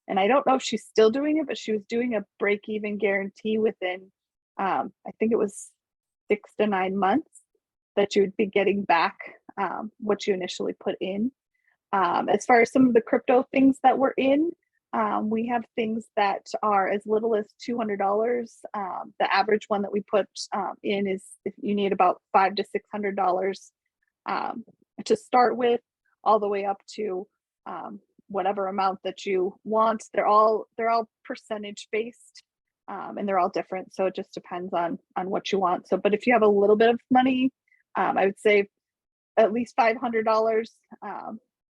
And I don't know if she's still doing it, but she was doing a break-even guarantee within I think it was 6 to 9 months that you would be getting back what you initially put in. As far as some of the crypto things that we're in, we have things that are as little as $200. The average one that we put in is, if you need about $500 to $600 to start with. all the way up to whatever amount that you want. They're all percentage based, and they're all different. So it just depends on what you want. So, but if you have a little bit of money, I would say at least $500.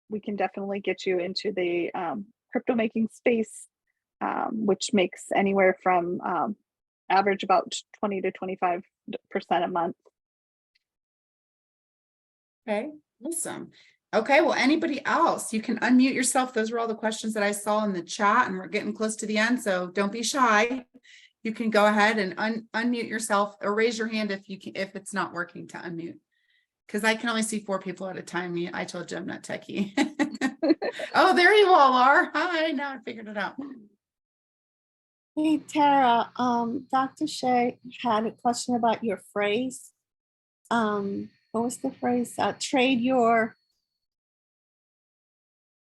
We can definitely get you into the crypto making space, which makes anywhere from average about 20 to 25% a month. Okay, awesome. Okay, well, anybody else, you can unmute yourself. Those were all the questions that I saw in the chat, and we're getting close to the end, so don't be shy. You can go ahead and unmute yourself or raise your hand if it's not working to unmute. Because I can only see 4 people at a time. I told you I'm not techie. Oh, there you all are. Hi, now I figured it out. Hey, Tara, Dr. Shea had a question about your phrase. What was the phrase? Trade your,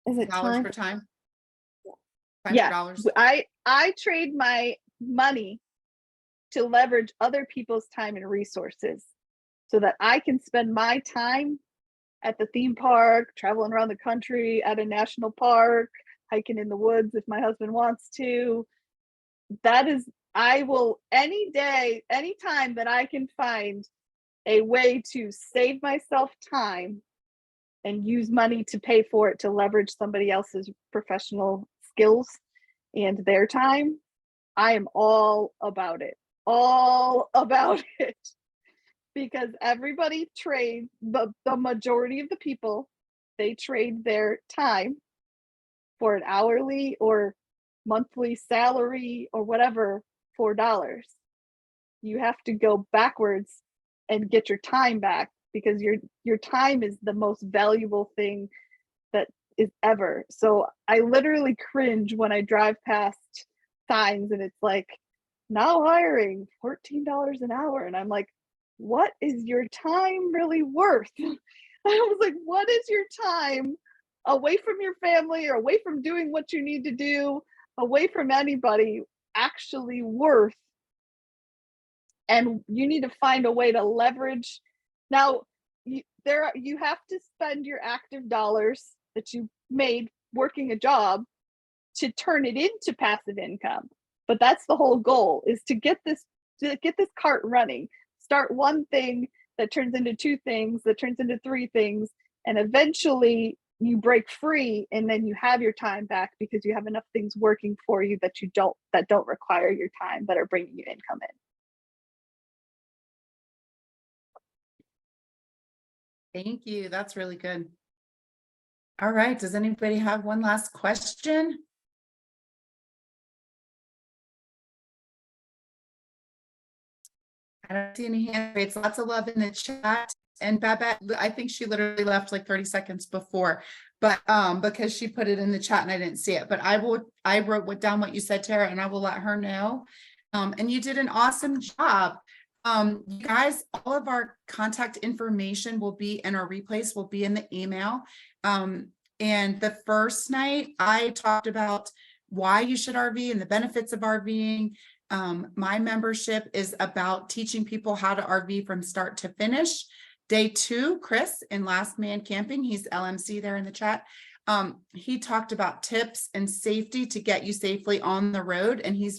is it Dollars time? per time. Yeah, $500. I trade my money to leverage other people's time and resources so that I can spend my time at the theme park, traveling around the country, at a national park, hiking in the woods if my husband wants to. That is, I will any day, anytime that I can find a way to save myself time and use money to pay for it to leverage somebody else's professional skills and their time, I am all about it. All about it. Because everybody trades, the majority of the people, they trade their time for an hourly or monthly salary or whatever for dollars. You have to go backwards and get your time back, because your time is the most valuable thing that is ever. So I literally cringe when I drive past signs and it's like, now hiring $14 an hour, and I'm like, what is your time really worth? I was like, what is your time away from your family or away from doing what you need to do, away from anybody, actually worth? And you need to find a way to leverage. Now, you have to spend your active dollars that you made working a job to turn it into passive income. But that's the whole goal, is to get this cart running. Start one thing that turns into 2 things, that turns into 3 things, and eventually you break free, and then you have your time back because you have enough things working for you that don't require your time, that are bringing you income in. Thank you. That's really good. All right. Does anybody have one last question? I don't see any hand raised. Lots of love in the chat. And Babette, I think she literally left like 30 seconds before, but because she put it in the chat and I didn't see it. But I wrote down what you said, Tara, and I will let her know. And you did an awesome job. You guys, all of our contact information will be, and our replays will be in the email. And the first night I talked about why you should RV and the benefits of RVing. My membership is about teaching people how to RV from start to finish. Day 2, Chris in Last Man Camping, he's LMC there in the chat. He talked about tips and safety to get you safely on the road. And he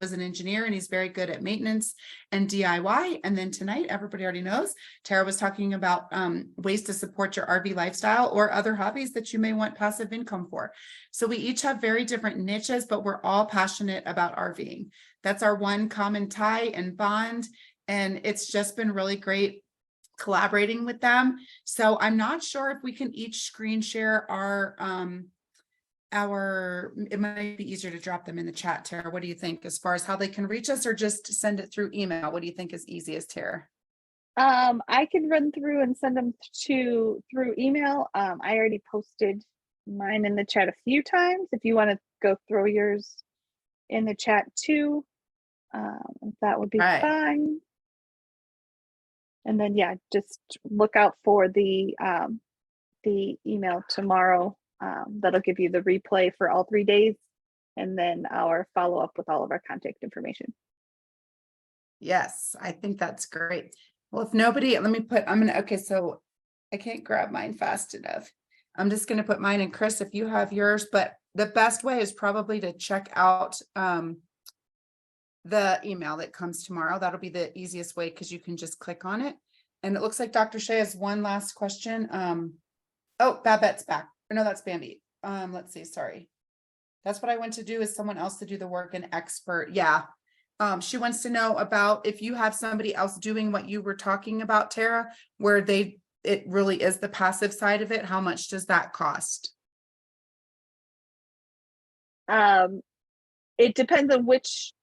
was an engineer and he's very good at maintenance and DIY. And then tonight, everybody already knows, Tara was talking about ways to support your RV lifestyle or other hobbies that you may want passive income for. So we each have very different niches, but we're all passionate about RVing. That's our one common tie and bond. And it's just been really great collaborating with them. So I'm not sure if we can each screen share our, it might be easier to drop them in the chat, Tara. What do you think as far as how they can reach us, or just send it through email? What do you think is easiest, Tara? I can run through and send them through email. I already posted mine in the chat a few times. If you want to go throw yours in the chat too, that would be fine. And then, yeah, just look out for the email tomorrow. That'll give you the replay for all 3 days, and then our follow-up with all of our contact information. Yes, I think that's great. Well, if nobody, let me put, okay, so I can't grab mine fast enough. I'm just gonna put mine, and Chris, if you have yours, but the best way is probably to check out the email that comes tomorrow. That'll be the easiest way because you can just click on it. And it looks like Dr. Shea has one last question. Oh, Babette's back. Or no, that's Bambi. Let's see, sorry. That's what I want to do, is someone else to do the work, an expert. Yeah. She wants to know about if you have somebody else doing what you were talking about, Tara, where it really is the passive side of it. How much does that cost? It depends on which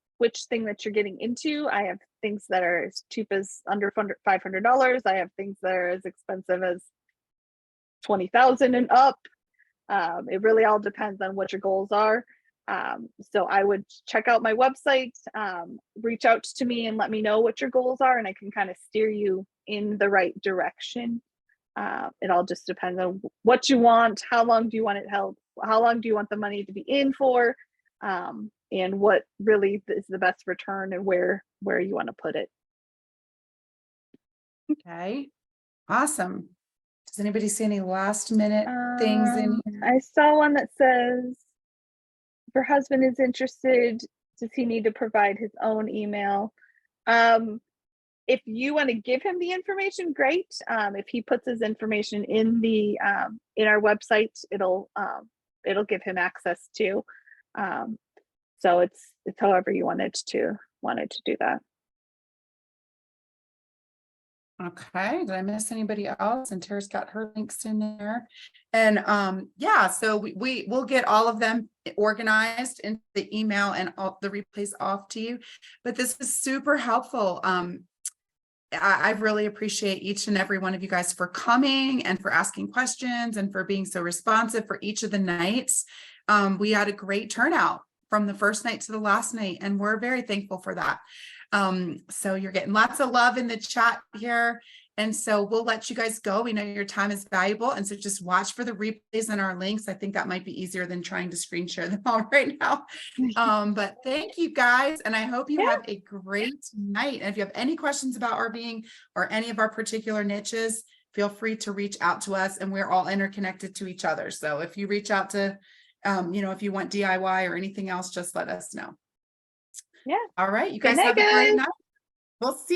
thing that you're getting into. I have things that are as cheap as under $500. I have things that are as expensive as 20,000 and up. It really all depends on what your goals are. So I would check out my website, reach out to me and let me know what your goals are, and I can kind of steer you in the right direction. It all just depends on what you want, how long do you want it held, how long do you want the money to be in for, and what really is the best return and where you want to put it. Okay, awesome. Does anybody see any last minute things in here? I saw one that says, if her husband is interested, does he need to provide his own email? If you want to give him the information, great. If he puts his information in the in our website, it'll give him access to. So it's however you wanted to do that. Okay, did I miss anybody else? And Tara's got her links in there. And yeah, so we'll get all of them organized into the email and all the replays off to you. But this is super helpful. I really appreciate each and every one of you guys for coming and for asking questions and for being so responsive for each of the nights. We had a great turnout from the first night to the last night, and we're very thankful for that. So you're getting lots of love in the chat here. And so we'll let you guys go. We know your time is valuable. And so just watch for the replays and our links. I think that might be easier than trying to screen share them all right now. But thank you guys. And I hope you have a great night. And if you have any questions about RVing or any of our particular niches, feel free to reach out to us, and we're all interconnected to each other. So if you reach out to, if you want DIY or anything else, just let us know. Yeah. All right. You Good guys night, have a great guys. night. We'll see you.